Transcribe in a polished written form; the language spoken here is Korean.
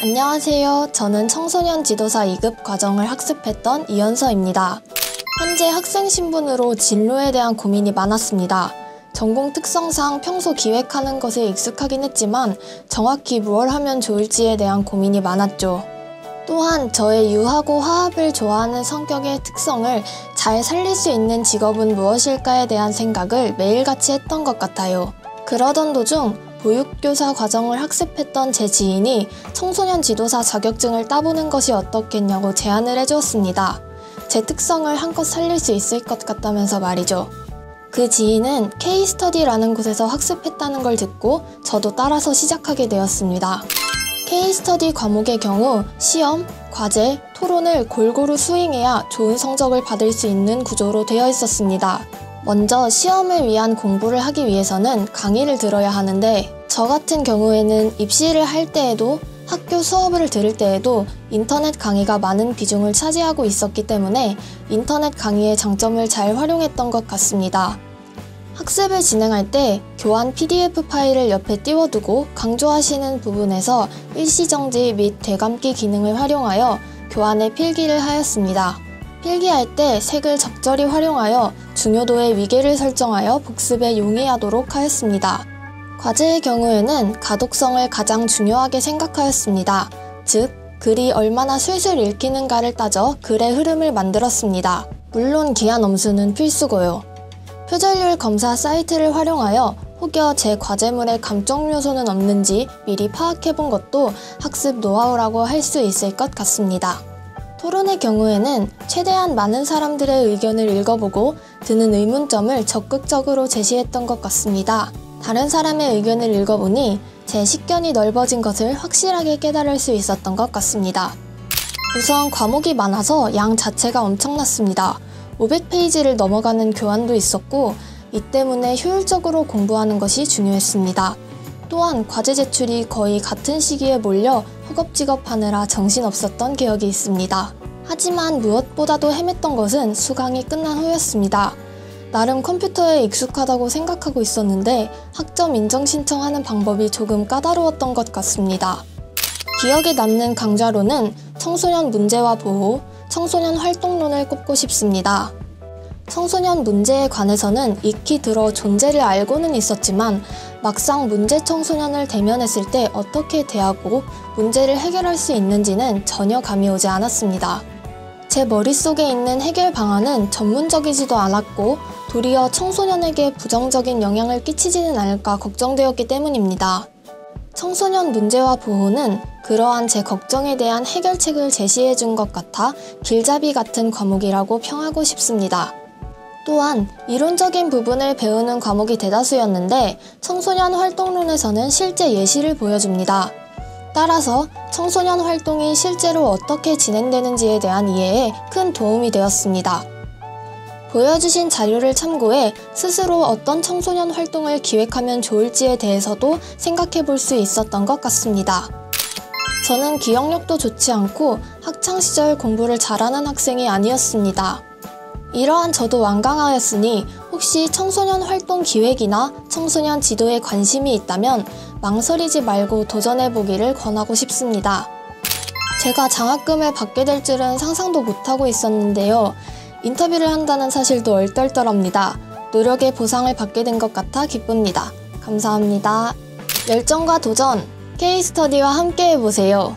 안녕하세요. 저는 청소년 지도사 2급 과정을 학습했던 이연서입니다. 현재 학생 신분으로 진로에 대한 고민이 많았습니다. 전공 특성상 평소 기획하는 것에 익숙하긴 했지만 정확히 무엇을 하면 좋을지에 대한 고민이 많았죠. 또한 저의 유하고 화합을 좋아하는 성격의 특성을 잘 살릴 수 있는 직업은 무엇일까에 대한 생각을 매일같이 했던 것 같아요. 그러던 도중 보육교사 과정을 학습했던 제 지인이 청소년 지도사 자격증을 따보는 것이 어떻겠냐고 제안을 해주었습니다. 제 특성을 한껏 살릴 수 있을 것 같다면서 말이죠. 그 지인은 K-스터디라는 곳에서 학습했다는 걸 듣고 저도 따라서 시작하게 되었습니다. K-스터디 과목의 경우 시험, 과제, 토론을 골고루 수행해야 좋은 성적을 받을 수 있는 구조로 되어 있었습니다. 먼저 시험을 위한 공부를 하기 위해서는 강의를 들어야 하는데 저 같은 경우에는 입시를 할 때에도 학교 수업을 들을 때에도 인터넷 강의가 많은 비중을 차지하고 있었기 때문에 인터넷 강의의 장점을 잘 활용했던 것 같습니다. 학습을 진행할 때 교환 PDF 파일을 옆에 띄워두고 강조하시는 부분에서 일시정지 및 되감기 기능을 활용하여 교환에 필기를 하였습니다. 필기할 때 색을 적절히 활용하여 중요도의 위계를 설정하여 복습에 용이하도록 하였습니다. 과제의 경우에는 가독성을 가장 중요하게 생각하였습니다. 즉, 글이 얼마나 술술 읽히는가를 따져 글의 흐름을 만들었습니다. 물론 기하 넘수는 필수고요. 표절률 검사 사이트를 활용하여 혹여 제 과제물에 감점 요소는 없는지 미리 파악해본 것도 학습 노하우라고 할 수 있을 것 같습니다. 토론의 경우에는 최대한 많은 사람들의 의견을 읽어보고 드는 의문점을 적극적으로 제시했던 것 같습니다. 다른 사람의 의견을 읽어보니 제 식견이 넓어진 것을 확실하게 깨달을 수 있었던 것 같습니다. 우선 과목이 많아서 양 자체가 엄청났습니다. 500페이지를 넘어가는 교환도 있었고 이 때문에 효율적으로 공부하는 것이 중요했습니다. 또한 과제 제출이 거의 같은 시기에 몰려 허겁지겁하느라 정신없었던 기억이 있습니다. 하지만 무엇보다도 헤맸던 것은 수강이 끝난 후였습니다. 나름 컴퓨터에 익숙하다고 생각하고 있었는데 학점 인정 신청하는 방법이 조금 까다로웠던 것 같습니다. 기억에 남는 강좌로는 청소년 문제와 보호, 청소년 활동론을 꼽고 싶습니다. 청소년 문제에 관해서는 익히 들어 존재를 알고는 있었지만 막상 문제 청소년을 대면했을 때 어떻게 대하고 문제를 해결할 수 있는지는 전혀 감이 오지 않았습니다. 제 머릿속에 있는 해결 방안은 전문적이지도 않았고 도리어 청소년에게 부정적인 영향을 끼치지는 않을까 걱정되었기 때문입니다. 청소년 문제와 보호는 그러한 제 걱정에 대한 해결책을 제시해준 것 같아 길잡이 같은 과목이라고 평하고 싶습니다. 또한 이론적인 부분을 배우는 과목이 대다수였는데 청소년 활동론에서는 실제 예시를 보여줍니다. 따라서 청소년 활동이 실제로 어떻게 진행되는지에 대한 이해에 큰 도움이 되었습니다. 보여주신 자료를 참고해 스스로 어떤 청소년 활동을 기획하면 좋을지에 대해서도 생각해 볼 수 있었던 것 같습니다. 저는 기억력도 좋지 않고 학창시절 공부를 잘하는 학생이 아니었습니다. 이러한 저도 완강하였으니 혹시 청소년 활동 기획이나 청소년 지도에 관심이 있다면 망설이지 말고 도전해보기를 권하고 싶습니다. 제가 장학금을 받게 될 줄은 상상도 못하고 있었는데요. 인터뷰를 한다는 사실도 얼떨떨합니다. 노력의 보상을 받게 된 것 같아 기쁩니다. 감사합니다. 열정과 도전, K-스터디와 함께 해보세요.